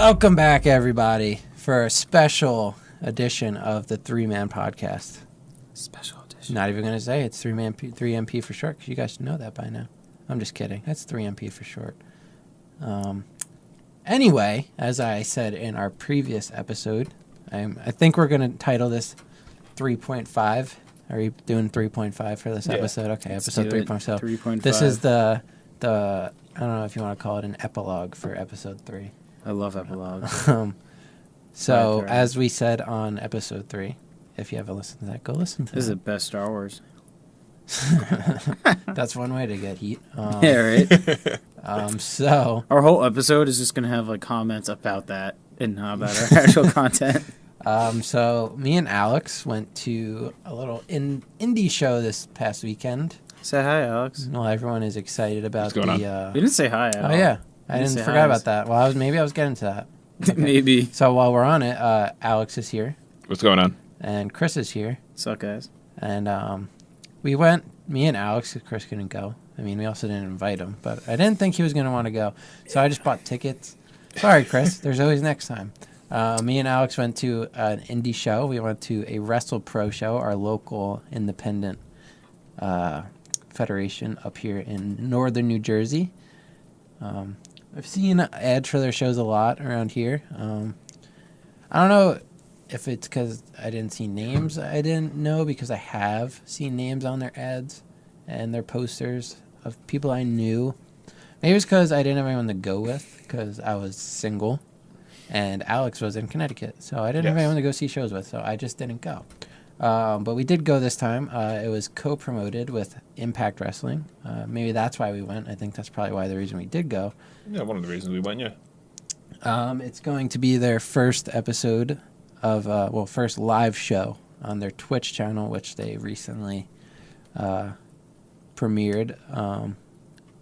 Welcome back, everybody, for a special edition of the Three Man Podcast. Special edition. Not even going to say it's 3MP for short, because you guys should know that by now. I'm just kidding. That's 3MP for short. Anyway, as I said in our previous episode, I think we're going to title this 3.5. Are you doing 3.5 for this episode? Okay, episode 3.5. 3.5. This is the I don't know if you want to call it an epilogue for episode 3. I love epilogues. So, as we said on episode 3, if you haven't listened to that, go listen to it. This is the best Star Wars. That's one way to get heat. Yeah, right? So our whole episode is just going to have like comments about that and not about our actual content. So me and Alex went to a little indie show this past weekend. Say hi, Alex. Well, everyone is excited about the... We didn't say hi at all. Oh, yeah. I didn't forget about that. Well, maybe I was getting to that. Okay. Maybe. So while we're on it, Alex is here. What's going on? And Chris is here. What's up, guys? And we went, me and Alex, because Chris couldn't go. I mean, we also didn't invite him, but I didn't think he was going to want to go. So I just bought tickets. Sorry, Chris. There's always next time. Me and Alex went to an indie show. We went to a Wrestle Pro show, our local independent federation up here in northern New Jersey. I've seen ads for their shows a lot around here. I don't know if it's because I didn't see names I didn't know, because I have seen names on their ads and their posters of people I knew. Maybe it's because I didn't have anyone to go with, because I was single and Alex was in Connecticut, so I didn't have anyone to go see shows with, so I just didn't go. But we did go this time. It was co-promoted with Impact Wrestling. Maybe that's why we went. I think that's probably why the reason we did go. Yeah, one of the reasons we went, yeah. It's going to be their first episode of, first live show on their Twitch channel, which they recently premiered.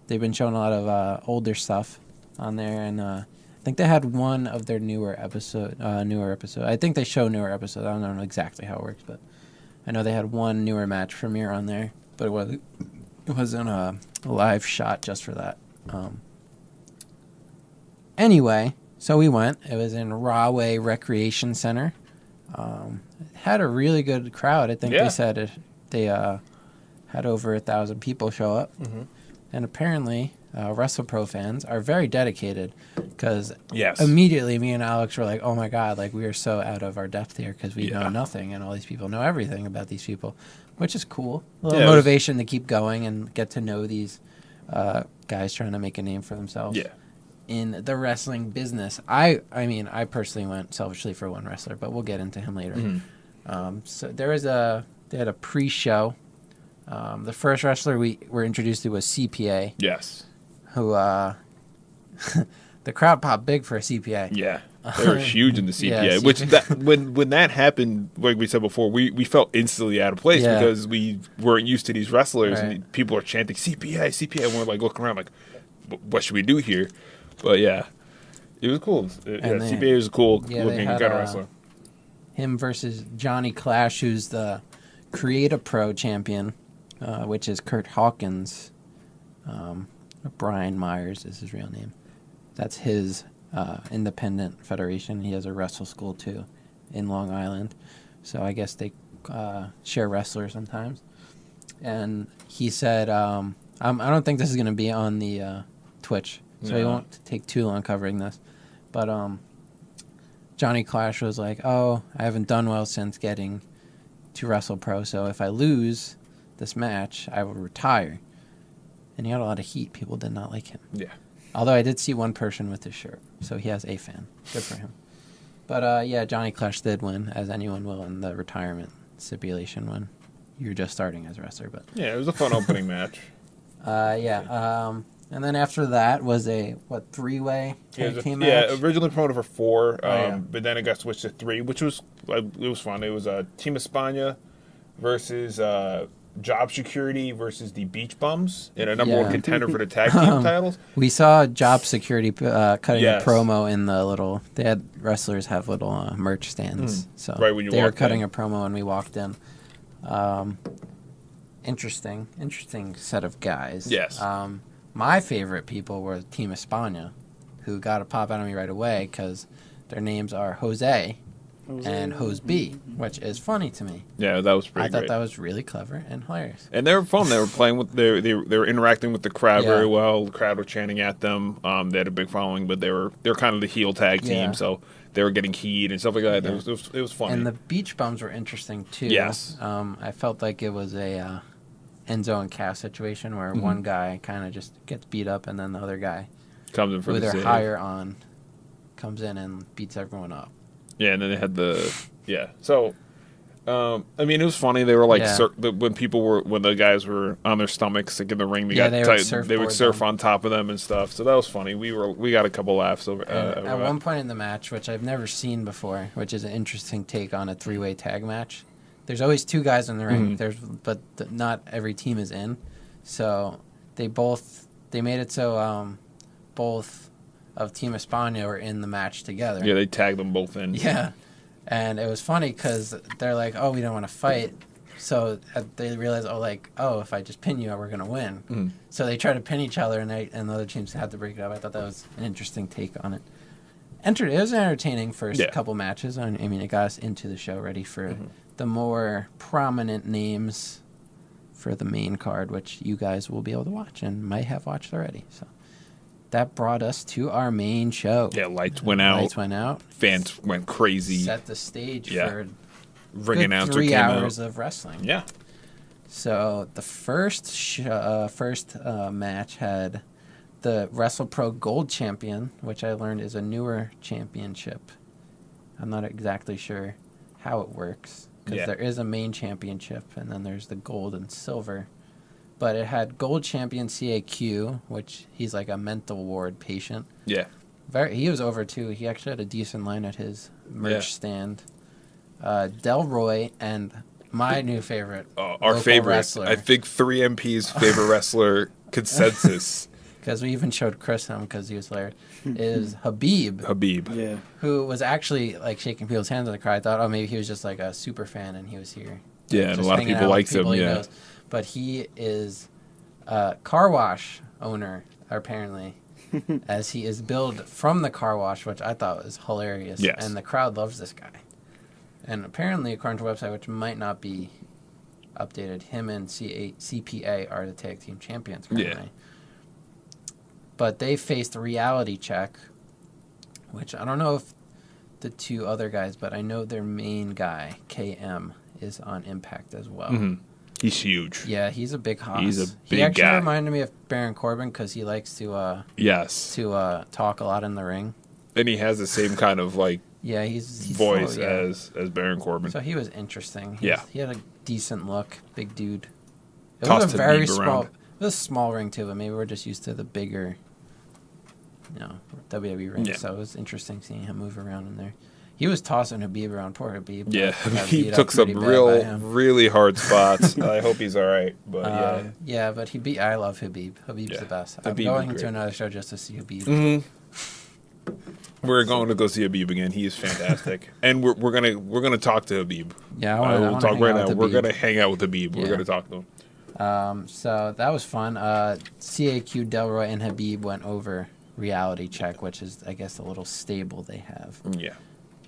They've been showing a lot of older stuff on there, and I think they had one of their newer episode. I think they show newer episodes. I don't know exactly how it works, but I know they had one newer match premiere on there, but it wasn't a live shot just for that. Anyway, so we went. It was in Rahway Rec Center. It had a really good crowd. I think they said they had over 1,000 people show up. Mm-hmm. And apparently, Wrestle Pro fans are very dedicated, because immediately me and Alex were like, oh my God, like we are so out of our depth here because we know nothing, and all these people know everything about these people, which is cool. A little motivation to keep going and get to know these guys trying to make a name for themselves in the wrestling business. I mean, I personally went selfishly for one wrestler, but we'll get into him later. Mm-hmm. So they had a pre-show. The first wrestler we were introduced to was CPA. Yes. Who, the crowd popped big for a CPA. Yeah. They were huge in the CPA. Which, when that happened, like we said before, we felt instantly out of place because we weren't used to these wrestlers. Right. And people are chanting, CPA, CPA. And we're like looking around like, what should we do here? But yeah, it was cool. CPA was a cool looking kind of wrestler. Him versus Johnny Clash, who's the Create Pro champion. Which is Kurt Hawkins. Brian Myers is his real name. That's his independent federation. He has a wrestle school, too, in Long Island. So I guess they share wrestlers sometimes. And he said, I don't think this is going to be on the Twitch, so he won't take too long covering this. But Johnny Clash was like, I haven't done well since getting to Wrestle Pro, so if I lose this match, I will retire. And he had a lot of heat. People did not like him. Yeah. Although I did see one person with his shirt, so he has a fan. Good for him. But Johnny Clash did win, as anyone will in the retirement stipulation when you're just starting as a wrestler. But yeah, it was a fun opening match. And then after that was a three-way tag team match? Yeah, originally promoted for 4, but then it got switched to 3, which was fun. It was Team España versus Job Security versus the Beach Bums in a number one contender for the tag team titles. We saw Job Security cutting a promo in the little... They had wrestlers have little merch stands. So right when you they were cutting a promo when we walked in. Interesting set of guys. Yes. My favorite people were Team España, who got a pop out of me right away because their names are Jose and Hose B, which is funny to me. Yeah, that was pretty I thought great. that was really clever and hilarious. And they were fun. They were playing with they were interacting with the crowd very well. The crowd were chanting at them. They had a big following, but they're kind of the heel tag team, so they were getting heat and stuff like that. Yeah. It was funny. And the beach bums were interesting too. Yes. I felt like it was a Enzo and Cass situation where one guy kind of just gets beat up and then the other guy comes in for who the they're higher on comes in and beats everyone up. Yeah, and then they had So, I mean, it was funny. They were like when the guys were on their stomachs, like in the ring, they would surf on top of them and stuff. So that was funny. We got a couple laughs over. At one point in the match, which I've never seen before, which is an interesting take on a 3-way tag match. There's always 2 guys in the ring. But not every team is in. So they made it so both of Team España were in the match together. Yeah, they tagged them both in. Yeah. And it was funny because they're like, oh, we don't want to fight. So they realize, if I just pin you, we're going to win. So they try to pin each other, and the other teams have to break it up. I thought that was an interesting take on it. It was an entertaining first couple matches. I mean, it got us into the show, ready for the more prominent names for the main card, which you guys will be able to watch and might have watched already. So that brought us to our main show. Yeah, lights went out. Fans went crazy. Set the stage for ring announcer 3 came hours out. of wrestling. Yeah. So the first match had the Wrestle Pro Gold Champion, which I learned is a newer championship. I'm not exactly sure how it works because there is a main championship and then there's the gold and silver. But it had Gold Champion CAQ, which he's like a mental ward patient. Yeah. He was over, too. He actually had a decent line at his merch stand. Delroy and my new favorite. Our favorite. Wrestler. I think 3MP's favorite wrestler consensus. Because we even showed Chris him because he was hilarious. Is Habib. Yeah. Who was actually like shaking people's hands in the crowd. I thought, maybe he was just like a super fan and he was here. Yeah, and a lot of people likes him. Yeah. But he is a car wash owner, apparently, as he is billed from the car wash, which I thought was hilarious. Yes. And the crowd loves this guy. And apparently, according to the website, which might not be updated, him and CPA are the tag team champions currently. Yeah. But they faced Reality Check, which I don't know if the 2 other guys, but I know their main guy, KM, is on Impact as well. Mm-hmm. He's huge. Yeah, he's a big hoss. He's a big guy. He actually reminded me of Baron Corbin because he likes to talk a lot in the ring. And he has the same kind of he's voice as Baron Corbin. So he was interesting. He had a decent look, big dude. It was a very small. It was a small ring too, but maybe we're just used to the bigger, WWE ring. Yeah. So it was interesting seeing him move around in there. He was tossing Habib around. Poor Habib. Yeah, he took some really hard spots. I hope he's all right. But but I love Habib. Habib's the best. Habib I'm going to another show just to see Habib. Mm-hmm. We're going to go see Habib again. He is fantastic, and we're gonna talk to Habib. Yeah, I want to talk right now. We're gonna hang out with Habib. Yeah. We're gonna talk to him. So that was fun. CAQ, Delroy, and Habib went over Reality Check, which is, I guess, a little stable they have. Yeah.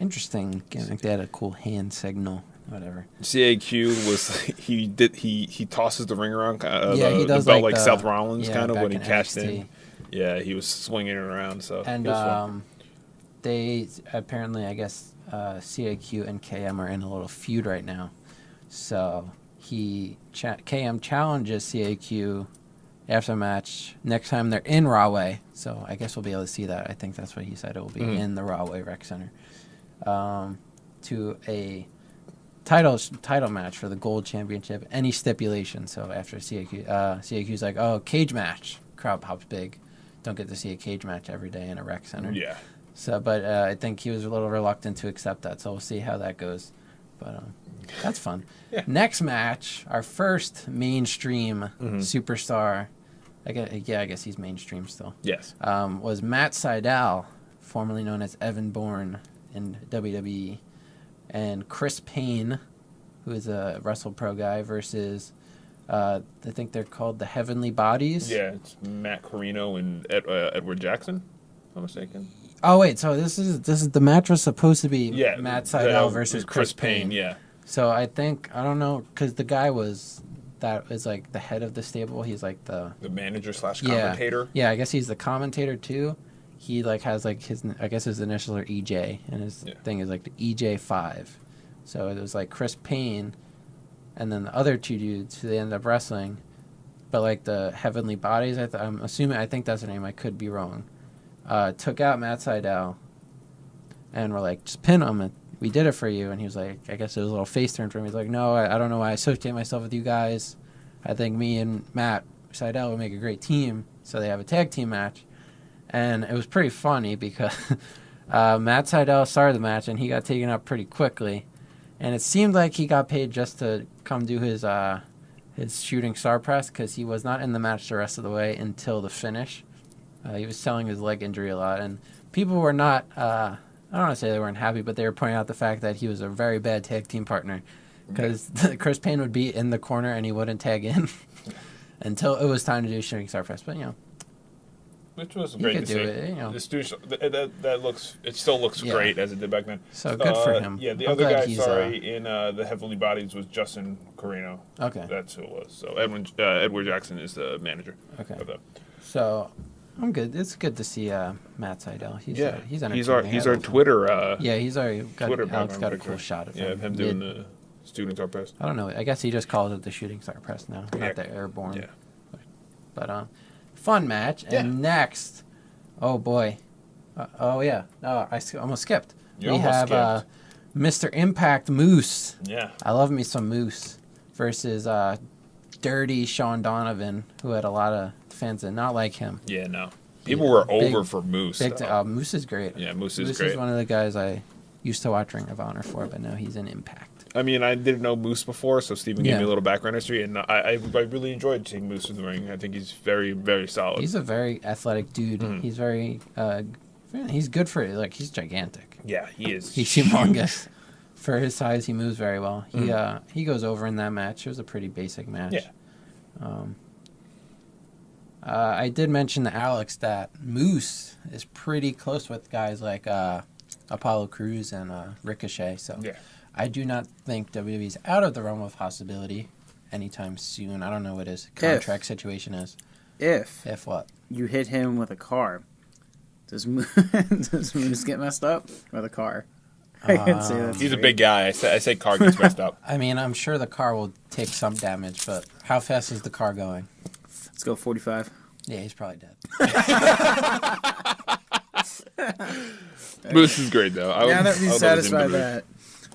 Interesting gimmick. They had a cool hand signal, whatever. CAQ was he tosses the ring around, he does the belt like Seth Rollins kind of when he cashed NXT. in. Yeah, he was swinging it around. So and it was fun. They apparently, I guess, CAQ and KM are in a little feud right now. So KM challenges CAQ after the match next time they're in Rahway. So I guess we'll be able to see that. I think that's what he said. It will be in the Rahway Rec Center. To a title match for the Gold Championship, any stipulation. So after CAQ's like, oh, cage match. Crowd pops big. Don't get to see a cage match every day in a rec center. Yeah. So, but I think he was a little reluctant to accept that. So we'll see how that goes. But that's fun. Yeah. Next match, our first mainstream superstar. I guess he's mainstream still. Yes. Was Matt Sydal, formerly known as Evan Bourne in WWE, and Chris Payne, who is a Wrestle Pro guy, versus I think they're called the Heavenly Bodies. Yeah, it's Matt Carino and Edward Jackson. I'm mistaken. Oh wait, so this is the match was supposed to be Matt Sydal versus Chris Payne. Yeah. So I don't know, because the guy was like the head of the stable. He's like the manager / commentator. Yeah, I guess he's the commentator too. He like has like his initials are EJ, and his thing is like the EJ5. So it was like Chris Payne, and then the other two dudes who they ended up wrestling, but like the Heavenly Bodies. I'm assuming, I think that's their name. I could be wrong. Took out Matt Sydal, and we're like, just pin him. And we did it for you. And he was like, I guess it was a little face turn for him. He's like, no, I don't know why I associate myself with you guys. I think me and Matt Sydal would make a great team. So they have a tag team match. And it was pretty funny because Matt Sydal started the match, and he got taken out pretty quickly. And it seemed like he got paid just to come do his shooting star press, because he was not in the match the rest of the way until the finish. He was selling his leg injury a lot, and people were not, I don't want to say they weren't happy, but they were pointing out the fact that he was a very bad tag team partner, because Chris Payne would be in the corner and he wouldn't tag in until it was time to do shooting star press. But, which was great to see. The studio, it still looks great as it did back then. So good for him. Yeah, the other guy, in the Heavenly Bodies was Justin Carino. Okay. That's who it was. So Edward Jackson is the manager of that. So I'm good. It's good to see Matt Sydal. He's our Twitter. He's already got Alex got a cool shot of him. Yeah, him doing the shooting star press. I don't know. I guess he just calls it the shooting star press now, not the airborne. Yeah. But fun match. And next, oh boy, I almost skipped. We have Mr. Impact Moose. Yeah. I love me some Moose versus Dirty Sean Donovan, who had a lot of fans that not like him. Yeah, no. People were over for Moose. Moose is great. Yeah, Moose is great. Moose is one of the guys I used to watch Ring of Honor for, but now he's in Impact. I mean, I didn't know Moose before, so Steven gave me a little background history, and I really enjoyed seeing Moose in the ring. I think he's very, very solid. He's a very athletic dude. He's very, he's good for it. Like, he's gigantic. Yeah, he is. He's humongous. For his size, he moves very well. He goes over in that match. It was a pretty basic match. Yeah. I did mention to Alex that Moose is pretty close with guys like Apollo Crews and Ricochet. So I do not think WWE's out of the realm of possibility anytime soon. I don't know what his contract situation is. If what? You hit him with a car, does Moose get messed up or the car? I can say that. He's a big guy. I say car gets messed up. I mean, I'm sure the car will take some damage, but how fast is the car going? Let's go 45. Yeah, he's probably dead. Moose is great, though. Now that we satisfied that,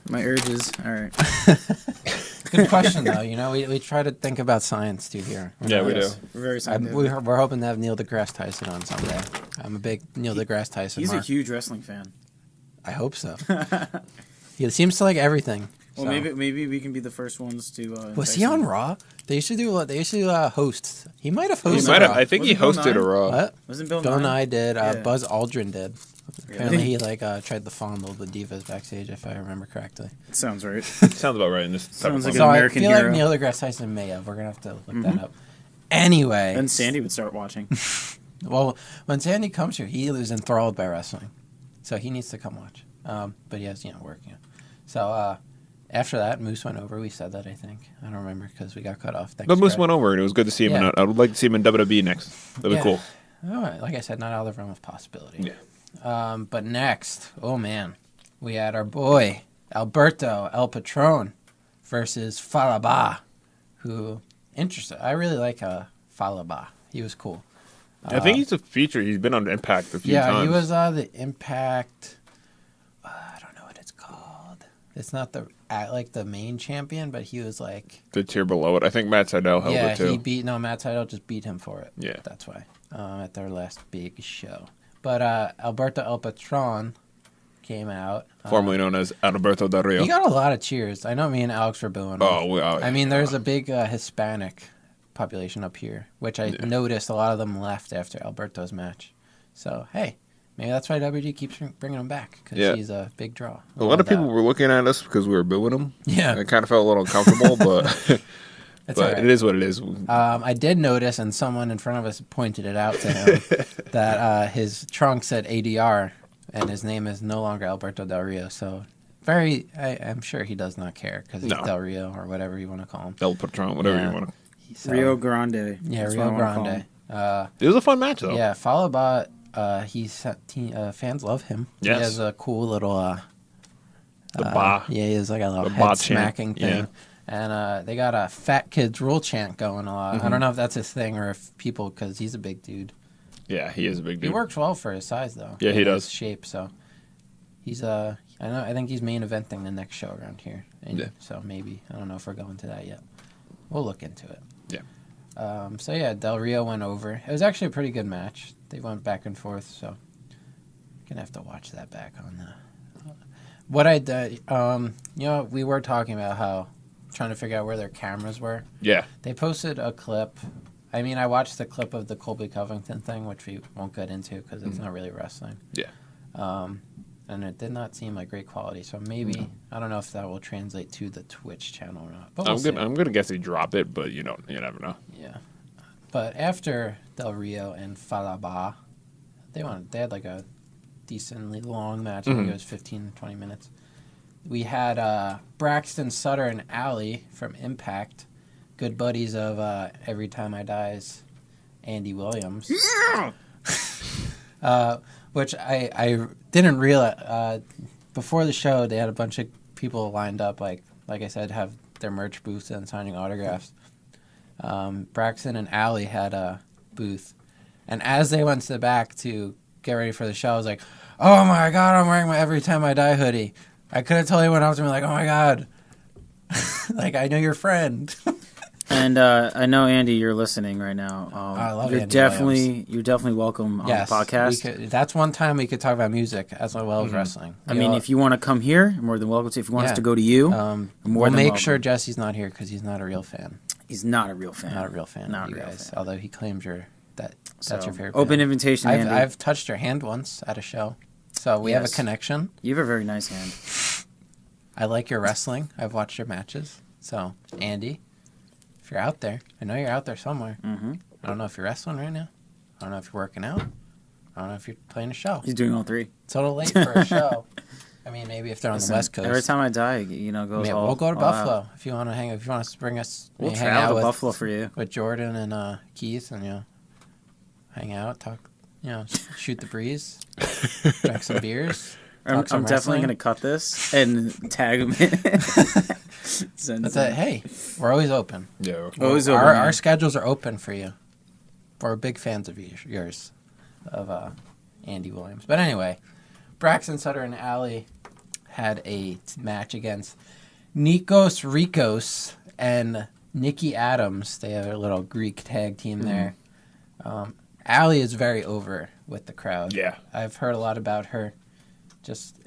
my urges. All right. Good question, though. We try to think about science, too, here. Yeah, we do. We're very scientific. We're hoping to have Neil deGrasse Tyson on someday. I'm a big Neil deGrasse Tyson. He's a huge wrestling fan. I hope so. He seems to like everything. Well, maybe we can be the first ones to. Was he on Raw? They used to do hosts. He might have hosted. I think he hosted a Raw. What? Wasn't Bill Nye did? Buzz Aldrin did. Apparently, he tried to fondle the divas backstage, if I remember correctly. Sounds right. Sounds about right in this. Sounds like so an American hero. I feel like Neil deGrasse Tyson may have. We're gonna have to look that up. Anyway, then Sandy would start watching. Well, when Sandy comes here, he is enthralled by wrestling, so he needs to come watch. But he has work. So after that, Moose went over. We said that, I think. I don't remember because we got cut off. But Moose went over, and it was good to see him. Yeah. I would like to see him in WWE next. That'd be cool. Like I said, not out of the realm of possibility. Yeah. But next, oh man, we had our boy Alberto El Patron versus Falaba, who interesting. I really like Falaba. He was cool. I think he's a feature. He's been on Impact a few times. Yeah, he was the Impact. I don't know what it's called. It's not the main champion, but he was like the tier below it. I think Matt Sydal held it too. Matt Sydal just beat him for it. Yeah, that's why at their last big show. But Alberto El Patron came out, formerly known as Alberto Del Rio. He got a lot of cheers. I know me and Alex were booing him. I mean, there's a big Hispanic population up here, which I noticed a lot of them left after Alberto's match. So, hey, maybe that's why WG keeps bringing him back, because he's a big draw. A lot of people were looking at us because we were booing him. Yeah. I kind of felt a little uncomfortable, but But right. It is what it is. I did notice, and someone in front of us pointed it out to him, that his trunk said ADR, and his name is no longer Alberto Del Rio. So, I'm sure he does not care because he's Del Rio or whatever you want to call him. El Patron, whatever you want to. So, Rio Grande. Yeah, Rio Grande. It was a fun match, though. Yeah, Falaba, fans love him. Yes. He has a cool little... the ba. Yeah, he has like a little head smacking thing. Yeah. And they got a Fat Kids Rule chant going a lot. I don't know if that's his thing or if people... Because he's a big dude. Yeah, he is a big dude. He works well for his size, though. Yeah, he does. His shape, so... He's I think he's main eventing the next show around here. And so maybe. I don't know if we're going to that yet. We'll look into it. Yeah. Del Rio went over. It was actually a pretty good match. They went back and forth, so gonna have to watch that back on the. What I did, we were talking about how trying to figure out where their cameras were. Yeah. They posted a clip. I mean, I watched the clip of the Colby Covington thing, which we won't get into because it's not really wrestling. Yeah. And it did not seem like great quality, so maybe I don't know if that will translate to the Twitch channel or not. But I'm gonna guess they drop it, but you never know. Yeah, but after Del Rio and Falaba, they had like a decently long match. I think it was 15, 20 minutes. We had Braxton Sutter and Allie from Impact, good buddies of Every Time I Die's Andy Williams. Yeah. Which I didn't realize before the show. They had a bunch of people lined up, like I said, have their merch booths and signing autographs. Braxton and Allie had a booth, and as they went to the back to get ready for the show, I was like, "Oh my god, I'm wearing my Every Time I Die hoodie." I could have totally went up to me like, "Oh my god, like I know your friend." And I know, Andy, you're listening right now. I love you're Andy definitely You're definitely welcome on the podcast. That's one time we could talk about music as well as wrestling. I mean, if you want to come here, you're more than welcome to. If you want us to go to you, we'll make sure Jesse's not here because he's not a real fan. He's not a real fan. Not a real fan. Not a real fan. Although he claims that's your favorite. Open invitation, Andy. I've touched your hand once at a show, so we have a connection. You have a very nice hand. I like your wrestling. I've watched your matches. So, Andy, if you're out there, I know you're out there somewhere. Mm-hmm. I don't know if you're wrestling right now. I don't know if you're working out. I don't know if you're playing a show. He's doing all three. It's a little late for a show. I mean, maybe if they're on the West Coast. Every Time I Die, goes all. We'll go to Buffalo out. If you want to hang. If you want to bring us, we'll travel to Buffalo for you with Jordan and Keith, and hang out, talk, shoot the breeze, drink some beers. I'm definitely going to cut this and tag him in. That's it. Hey, we're always open. Yeah, always open. Our schedules are open for you. We're big fans of yours, of Andy Williams. But anyway, Braxton Sutter and Allie had a match against Nikos Rikos and Nikki Adams. They have a little Greek tag team there. Allie is very over with the crowd. Yeah. I've heard a lot about her. Just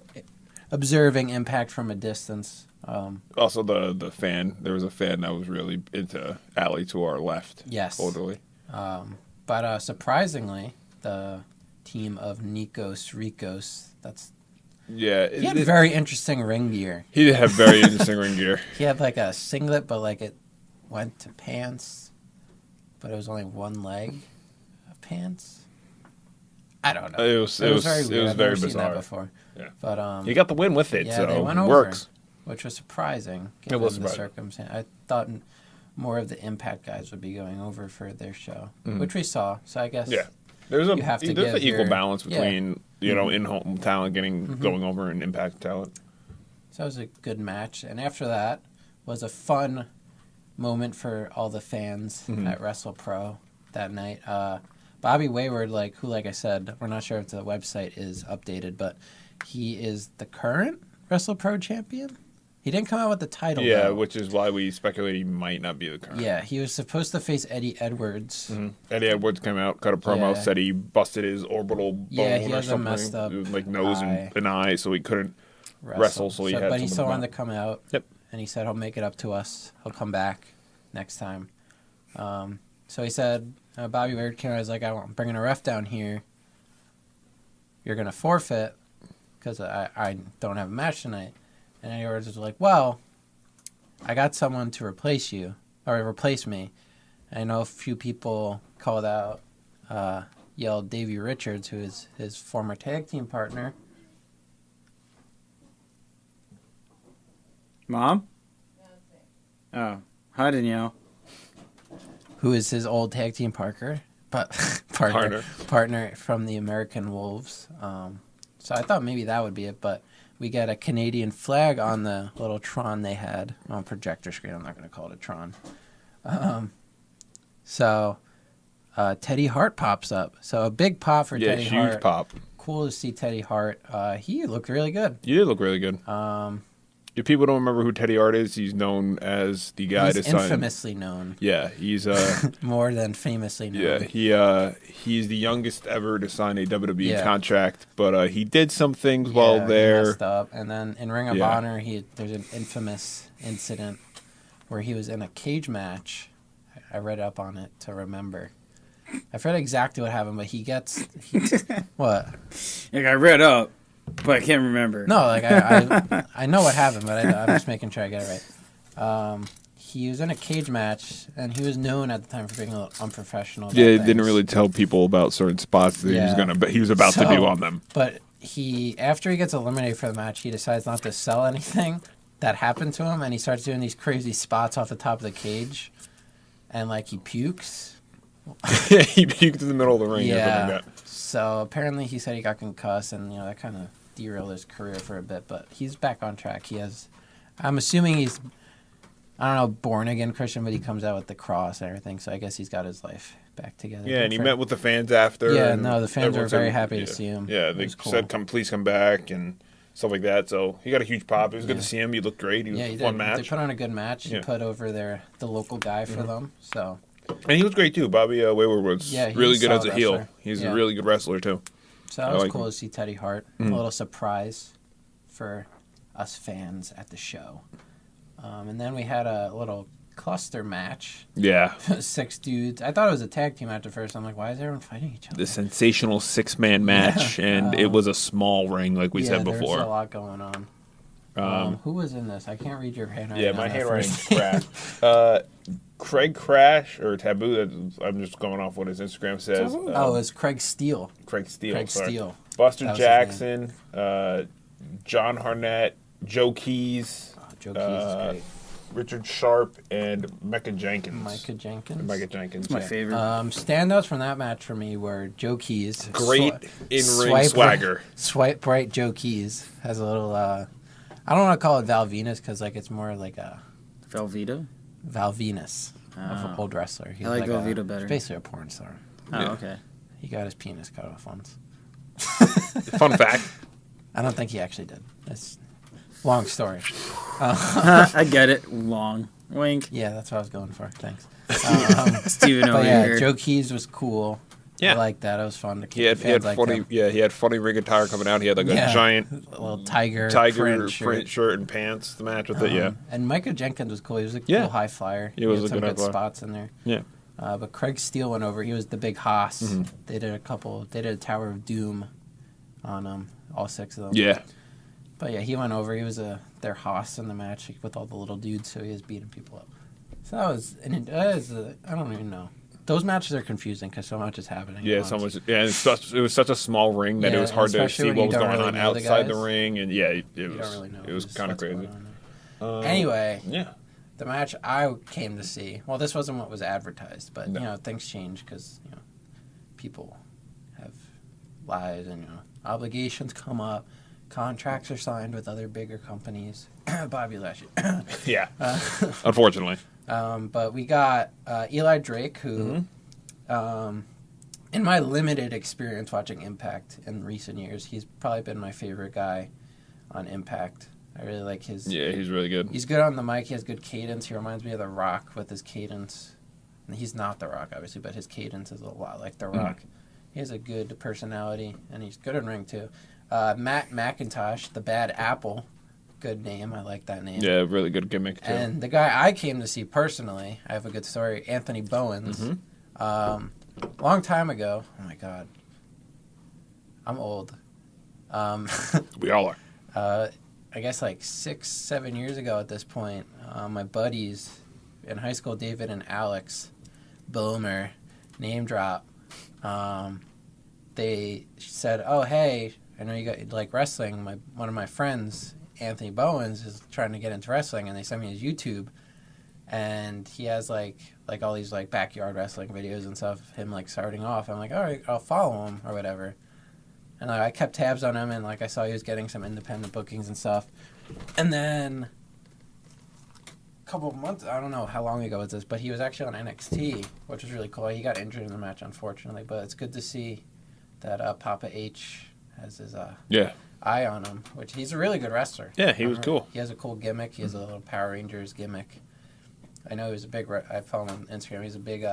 observing Impact from a distance. Also, the fan. There was a fan that was really into Allie to our left. Yes. Totally. But surprisingly, the team of Nikos Rikos, he had very interesting ring gear. He did have very interesting ring gear. He had like a singlet, but like it went to pants, but it was only one leg of pants. I don't know. It was very weird. It was very bizarre. Seen that before. Yeah. But he got the win with it, so they went it works. Over, which was surprising. It was surprising. The circumstance. I thought more of the Impact guys would be going over for their show, which we saw. So I guess there's an equal equal balance between in-home talent going over and Impact talent. So it was a good match, and after that was a fun moment for all the fans at Wrestle Pro that night. Bobby Wayward, who I said, we're not sure if the website is updated, but he is the current Wrestle Pro champion. He didn't come out with the title, though. Which is why we speculate he might not be the current. Yeah, he was supposed to face Eddie Edwards. Mm-hmm. Eddie Edwards came out, cut a promo, said he busted his orbital bone or something. Messed up it was nose and eye, so he couldn't wrestle. But he still wanted to come out. Yep. And he said he'll make it up to us. He'll come back next time. So he said, Bobby Wayward came out. I was like, I'm bringing a ref down here. You're going to forfeit because I don't have a match tonight. And Eddie Edwards was like, well, I got someone to replace you. or replace me. I know a few people called out, yelled Davey Richards, who is his former tag team partner. Mom? Oh, hi, Danielle. Who is his old tag team partner from the American Wolves. So I thought maybe that would be it, but we got a Canadian flag on the little Tron they had on projector screen. I'm not going to call it a Tron. So Teddy Hart pops up. So a big pop for Teddy Hart. Yeah, huge pop. Cool to see Teddy Hart. He looked really good. You did look really good. If people don't remember who Teddy Hart is, he's known as the guy to sign. He's infamously known. Yeah, he's more than famously known. Yeah, he's the youngest ever to sign a WWE contract, but he did some things while there. He messed up, and then in Ring of Honor, there's an infamous incident where he was in a cage match. I read up on it to remember. I forget exactly what happened, but what? Like I read up. But I can't remember. No, like I know what happened, but I'm just making sure I get it right. He was in a cage match, and he was known at the time for being a little unprofessional. Yeah, he didn't really tell people about certain spots that he was about to do on them. But after he gets eliminated for the match, he decides not to sell anything that happened to him, and he starts doing these crazy spots off the top of the cage, and like he pukes. Yeah, he puked in the middle of the ring or something like that. So apparently he said he got concussed, and that kind of derailed his career for a bit. But he's back on track. I'm assuming he's, I don't know, born again Christian, but he comes out with the cross and everything. So I guess he's got his life back together. Yeah, and he met with the fans after. Yeah, no, the fans were very happy to see him. Yeah, they said, please come back and stuff like that. So he got a huge pop. It was good to see him. He looked great. He was a fun match. They put on a good match. He put over the local guy for them. So. And he was great too. Bobby Wayward was really good as a heel. He's a really good wrestler too. So that was cool to see Teddy Hart. A little surprise for us fans at the show. And then we had a little cluster match. Yeah. 6 dudes. I thought it was a tag team match at first. I'm like, why is everyone fighting each other? The sensational 6-man match, and it was a small ring, like we said before. There's a lot going on. Who was in this? I can't read your handwriting. Yeah, my handwriting's crap. Craig Crash or Taboo. I'm just going off what his Instagram says. It's Craig Steele. Craig Steele. Buster Jackson, John Harnett, Joe Keys. Joe Keys is great. Richard Sharp and Micah Jenkins. Micah Jenkins. My favorite. Standouts from that match for me were Joe Keys. Great in-ring swagger. Swipe right Joe Keys has a little, I don't want to call it Val Venus because it's more like a... Velveeta? Val Venus, an old wrestler. I like Velveeta better. He's basically a porn star. Oh, okay. He got his penis cut off once. Fun fact. I don't think he actually did. That's long story. I get it. Long. Wink. Yeah, that's what I was going for. Thanks. Steven over here. Joe Keys was cool. Yeah. I like that. It was fun to keep he had funny ring attire coming out. He had a giant little tiger print shirt and pants to match with it. And Micah Jenkins was cool. He was a cool high flyer. He was had some good good spots in there. Yeah. But Craig Steele went over. He was the big Haas. They did a Tower of Doom on all 6 of them. Yeah. But yeah, he went over. He was their Haas in the match with all the little dudes, so he was beating people up. So that was I don't even know. Those matches are confusing because so much is happening. Yeah, so much. Yeah, it was such a small ring that it was hard to see what was going on outside the ring, and it was kind of crazy. Anyway, the match I came to see. Well, this wasn't what was advertised, but things change because people have lives and obligations come up. Contracts are signed with other bigger companies. Bobby Lashley. Yeah, unfortunately. But we got Eli Drake, who, in my limited experience watching Impact in recent years, he's probably been my favorite guy on Impact. I really like his... Yeah, he's really good. He's good on the mic. He has good cadence. He reminds me of The Rock with his cadence. And he's not The Rock, obviously, but his cadence is a lot like The Rock. He has a good personality, and he's good in ring, too. Matt McIntosh, the Bad Apple. Good name. I like that name. Yeah, really good gimmick, too. And the guy I came to see personally, I have a good story, Anthony Bowens. Long time ago. Oh, my God. I'm old. We all are. I guess 6-7 years ago at this point, my buddies, in high school, David and Alex Boehmer, name drop. They said, "Oh, hey, I know you got like wrestling. One of my friends, Anthony Bowens, is trying to get into wrestling," and they sent me his YouTube, and he has like all these like backyard wrestling videos and stuff. Him like starting off. I'm like, all right, I'll follow him or whatever. And I kept tabs on him, and like I saw he was getting some independent bookings and stuff. And then a couple of months, I don't know how long ago was this, but he was actually on NXT, which was really cool. He got injured in the match, unfortunately, but it's good to see that Papa H has his eye on him, which he's a really good wrestler. Yeah, he was cool. He has a cool gimmick. He has a little Power Rangers gimmick. I know he was a big, I follow him on Instagram. He's a big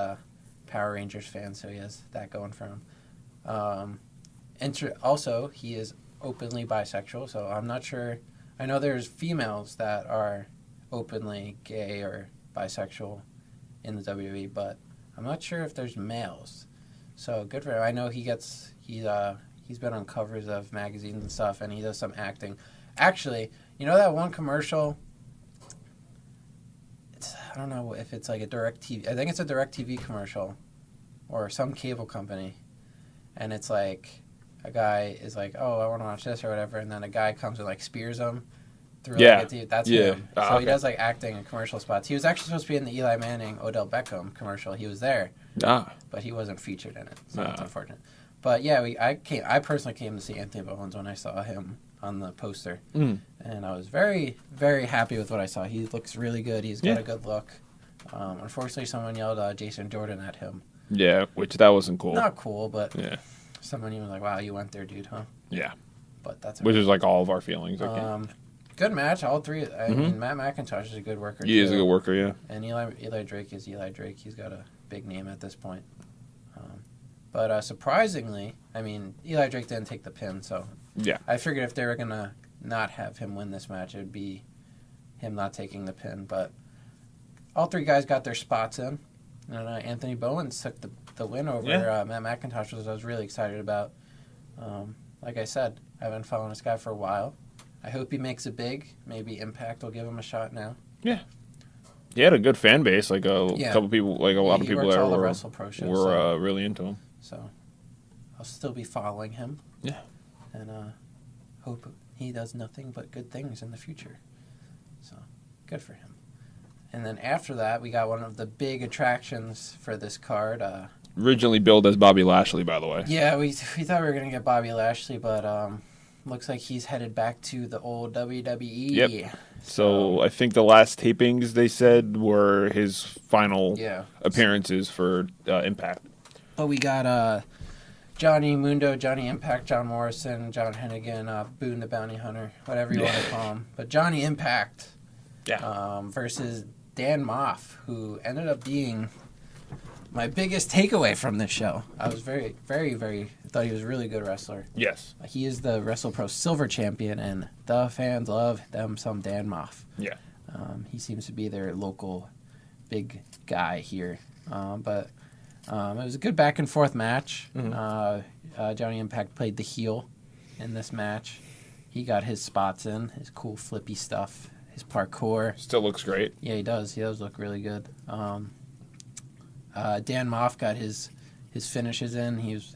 Power Rangers fan, so he has that going for him. Also, he is openly bisexual, so I'm not sure. I know there's females that are openly gay or bisexual in the WWE, but I'm not sure if there's males. So good for him. I know he's been on covers of magazines and stuff, and he does some acting. Actually, you know that one commercial? I don't know if it's like a DirecTV. I think it's a DirecTV commercial or some cable company, and it's like a guy is like, "Oh, I want to watch this" or whatever, and then a guy comes and like spears him through that's him. So he does like acting in commercial spots. He was actually supposed to be in the Eli Manning Odell Beckham commercial. He was there, but he wasn't featured in it. So that's unfortunate. But yeah, I personally came to see Anthony Bowens when I saw him on the poster, and I was very, very happy with what I saw. He looks really good. He's got a good look. Unfortunately, someone yelled Jason Jordan at him. Yeah, which that wasn't cool. Not cool, but someone was like, "Wow, you went there, dude, huh?" Yeah, but that's which is like all of our feelings. Good match, all three. I mean, Matt McIntosh is a good worker. He is a good worker, yeah. And Eli Drake is Eli Drake. He's got a big name at this point. But surprisingly, I mean, Eli Drake didn't take the pin, so I figured if they were gonna not have him win this match, it'd be him not taking the pin. But all three guys got their spots in, and Anthony Bowens took the win over Matt McIntosh, which I was really excited about. Like I said, I've been following this guy for a while. I hope he makes it big. Maybe Impact will give him a shot now. Yeah. He had a good fan base. Like couple people, like a lot of people there were really into him. So I'll still be following him. Yeah. And hope he does nothing but good things in the future. So good for him. And then after that, we got one of the big attractions for this card. Originally billed as Bobby Lashley, by the way. Yeah, we thought we were going to get Bobby Lashley, but looks like he's headed back to the old WWE. Yep. So I think the last tapings they said were his final appearances for Impact. But we got Johnny Mundo, Johnny Impact, John Morrison, John Hennigan, Boone the Bounty Hunter, whatever you want to call him. But Johnny Impact versus Dan Moff, who ended up being my biggest takeaway from this show. I was very, very, very thought he was a really good wrestler. Yes. He is the WrestlePro Silver Champion, and the fans love them some Dan Moff. Yeah. He seems to be their local big guy here. But it was a good back and forth match. Johnny Impact played the heel in this match. He got his spots in, his cool flippy stuff, his parkour. Still looks great. Yeah, he does. He does look really good. Dan Moff got his finishes in. He was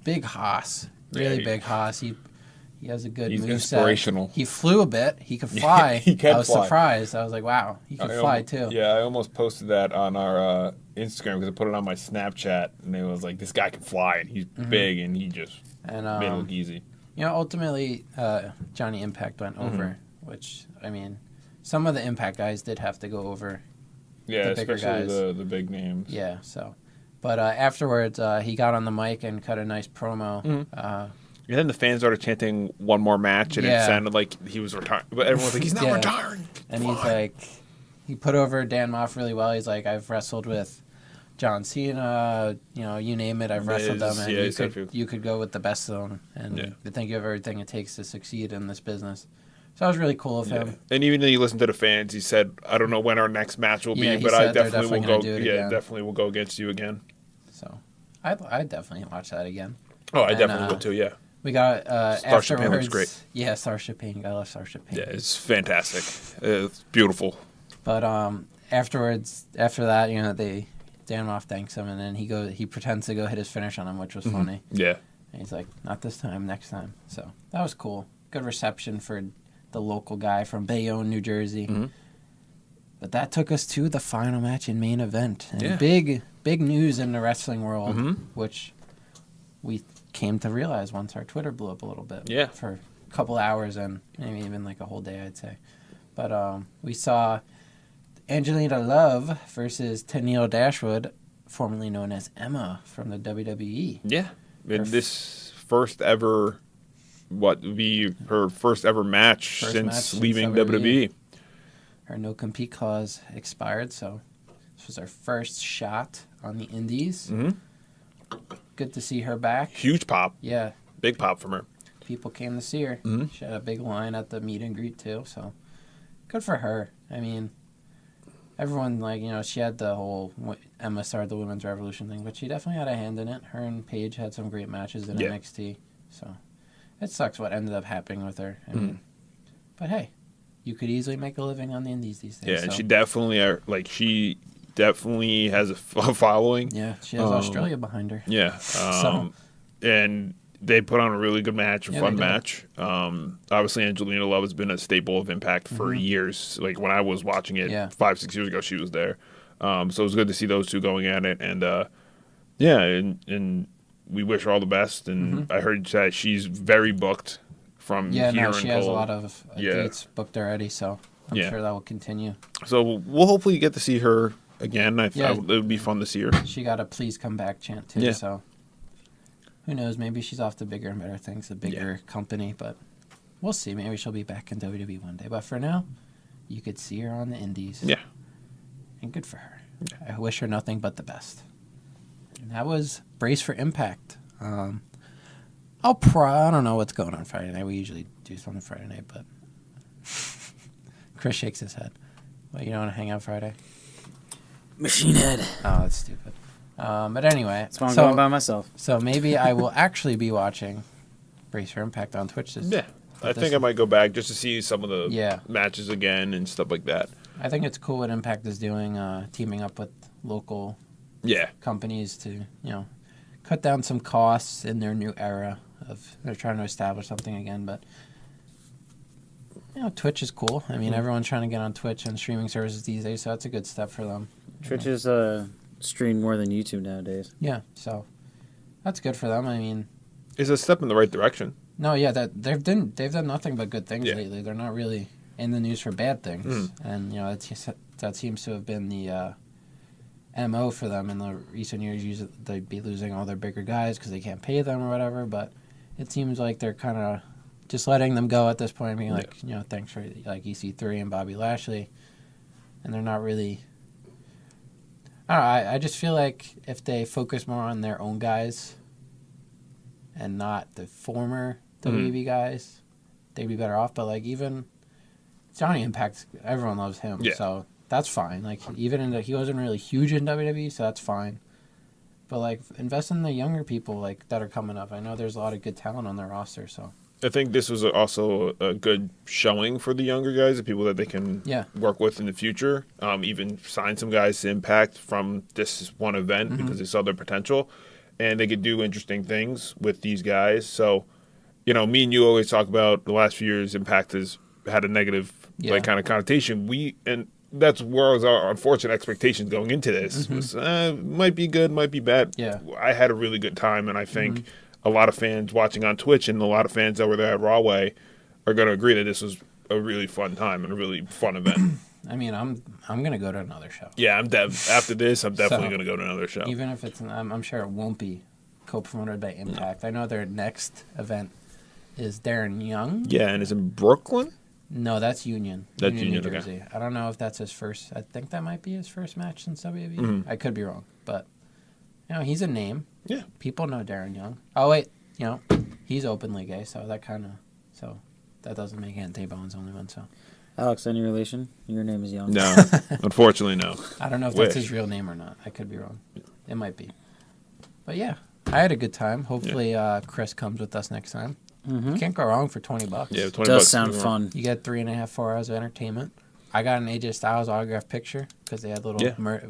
big hoss, really big hoss. He has a good moveset. He's inspirational. He flew a bit. He could fly. He can I was surprised. I was like, wow, he can fly too. Yeah, I almost posted that on our Instagram because I put it on my Snapchat, and it was like, this guy can fly, and he's big, and he just made it look easy. You know, ultimately, Johnny Impact went over, which, I mean, some of the Impact guys did have to go over. Yeah, especially the big names. Yeah, so. But afterwards, he got on the mic and cut a nice promo. And then the fans started chanting one more match, and it sounded like he was retiring. But everyone's like, he's not retiring. And he's like, he put over Dan Moff really well. He's like, I've wrestled with John Cena, you name it, I've wrestled them. And you could go with the best of them. And I think you have everything it takes to succeed in this business. So that was really cool of him. And even though you listen to the fans, he said, I don't know when our next match will be, but I definitely will go. Yeah, definitely will go against you again. So I'd definitely watch that again. Oh, I definitely will too, yeah. We got Starship Pain looks great. Yeah, Starship Pain. I love Starship Pain. Yeah, it's fantastic. It's beautiful. But afterwards, after that, they Danoff thanks him, and then he pretends to go hit his finish on him, which was funny. Yeah. And he's like, not this time, next time. So that was cool. Good reception for the local guy from Bayonne, New Jersey. Mm-hmm. But that took us to the final match and main event. And yeah. big news in the wrestling world, mm-hmm. which we came to realize once our Twitter blew up a little bit. Yeah. For a couple hours and maybe even like a whole day, I'd say. But we saw Angelina Love versus Tennille Dashwood, formerly known as Emma from the WWE. Yeah. In this first ever, what would be her first ever match since leaving WWE. Her no-compete clause expired, so this was our first shot on the indies. Mm-hmm. Good to see her back. Huge pop. Yeah. Big pop from her. People came to see her. Mm-hmm. She had a big line at the meet and greet, too, so good for her. I mean, everyone, she had the whole Emma started the Women's Revolution thing, but she definitely had a hand in it. Her and Paige had some great matches in NXT, so it sucks what ended up happening with her. I mean, but hey, you could easily make a living on the indies these days. Yeah, and she definitely has a following. Yeah, she has Australia behind her. Yeah, and they put on a really good match, a fun match. Obviously, Angelina Love has been a staple of Impact for years. Like when I was watching it 5-6 years ago, she was there. So it was good to see those two going at it. And and we wish her all the best. And I heard that she's very booked from here. Yeah, she has a lot of dates booked already, so I'm sure that will continue. So we'll hopefully get to see her again. It would be fun to see her. She got a please come back chant too, so who knows? Maybe she's off to bigger and better things, a bigger company, but we'll see. Maybe she'll be back in WWE one day. But for now, you could see her on the indies. Yeah. And good for her. Yeah. I wish her nothing but the best. And that was Brace for Impact. I don't know what's going on Friday night. We usually do something Friday night, but Chris shakes his head. Well, you don't want to hang out Friday? Machine Head. Oh, that's stupid. But anyway. That's why I'm going by myself. So maybe I will actually be watching Brace for Impact on Twitch this Yeah. I think I might go back just to see some of the matches again and stuff like that. I think it's cool what Impact is doing, teaming up with local companies to, cut down some costs in their new era of they're trying to establish something again. But, Twitch is cool. I mean, everyone's trying to get on Twitch and streaming services these days, so that's a good step for them. Twitch is streamed more than YouTube nowadays. Yeah, so that's good for them. I mean, it's a step in the right direction. No, they've done nothing but good things lately. They're not really in the news for bad things, and that seems to have been the MO for them in the recent years. Usually they'd be losing all their bigger guys because they can't pay them or whatever. But it seems like they're kind of just letting them go at this point, being like, thanks for like EC3 and Bobby Lashley, and they're not really. I don't know. I just feel like if they focus more on their own guys and not the former WB guys, they'd be better off. But like even Johnny Impact, everyone loves him, so that's fine. Like even he wasn't really huge in WWE, so that's fine. But like invest in the younger people like that are coming up. I know there's a lot of good talent on their roster, so. I think this was also a good showing for the younger guys, the people that they can work with in the future. Even sign some guys to Impact from this one event because they saw their potential. And they could do interesting things with these guys. So, me and you always talk about the last few years, Impact has had a negative kind of connotation. And that's where our unfortunate expectations going into this. Was, might be good, might be bad. Yeah. I had a really good time, and I think a lot of fans watching on Twitch and a lot of fans that were there at Rahway are going to agree that this was a really fun time and a really fun event. I mean, I'm going to go to another show. Yeah, after this, I'm definitely going to go to another show. Even if it's, I'm sure it won't be co-promoted by Impact. No. I know their next event is Darren Young. Yeah, and it's in Brooklyn? No, that's Union. That's Union, New Jersey. Okay. I don't know if that's his first. I think that might be his first match since WWE. I could be wrong, but he's a name. Yeah, people know Darren Young. Oh wait, he's openly gay, so that doesn't make Ante Bones only one. So, Alex, any relation? Your name is Young. No, unfortunately, no. I don't know if that's his real name or not. I could be wrong. It might be, but yeah, I had a good time. Hopefully, Chris comes with us next time. Can't go wrong for $20. Yeah, $20 does sound fun. You get 3.5, 4 hours of entertainment. I got an AJ Styles autograph picture because they had little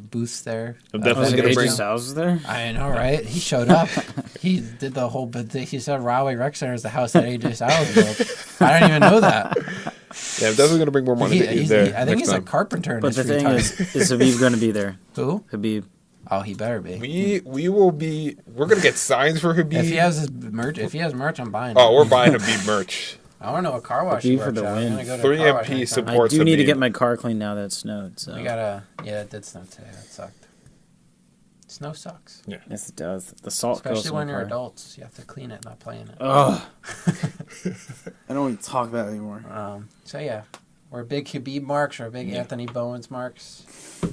booths there. I'm definitely going to bring. AJ Styles was there? I know, right? He showed up. He did the whole. But he said Rahway Rec Center is the house that AJ Styles built. I didn't even know that. Yeah, I'm definitely going to bring more money to there. I think he's a carpenter. But the thing is Habib going to be there? Who? Habib. Oh, he better be. We will be. We're going to get signs for Habib. If he has merch, I'm buying it. Oh, we're buying Habib merch. I want to know what car wash Habib he for the works at. win. I'm gonna go to 3MP supports. I do need to Habib. get my car cleaned now that it snowed. So we gotta. Yeah, it did snow today. That sucked. Snow sucks. Yeah. Yes, it does. The salt Especially goes when you're car. adults. You have to clean it, not play in it. Ugh. I don't even talk about it anymore. So yeah, we're big Habib marks. We're big Anthony Bowens marks.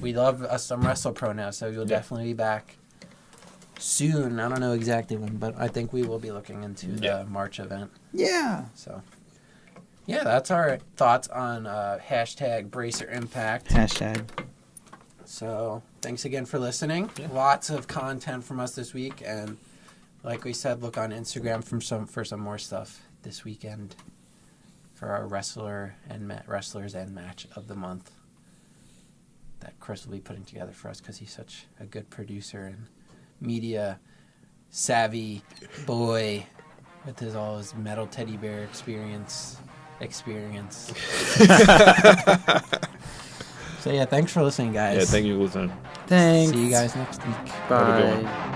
We love us some Wrestle Pro now, so you'll definitely be back soon. I don't know exactly when, but I think we will be looking into the March event. Yeah. So yeah, that's our thoughts on hashtag Bracer Impact. Hashtag. So thanks again for listening. Lots of content from us this week, and like we said, look on Instagram for some more stuff this weekend for our wrestlers and match of the month that Chris will be putting together for us because he's such a good producer and media savvy boy with all his metal teddy bear experience. So yeah, thanks for listening, guys. Yeah, thank you for listening. Thanks. See you guys next week. Bye.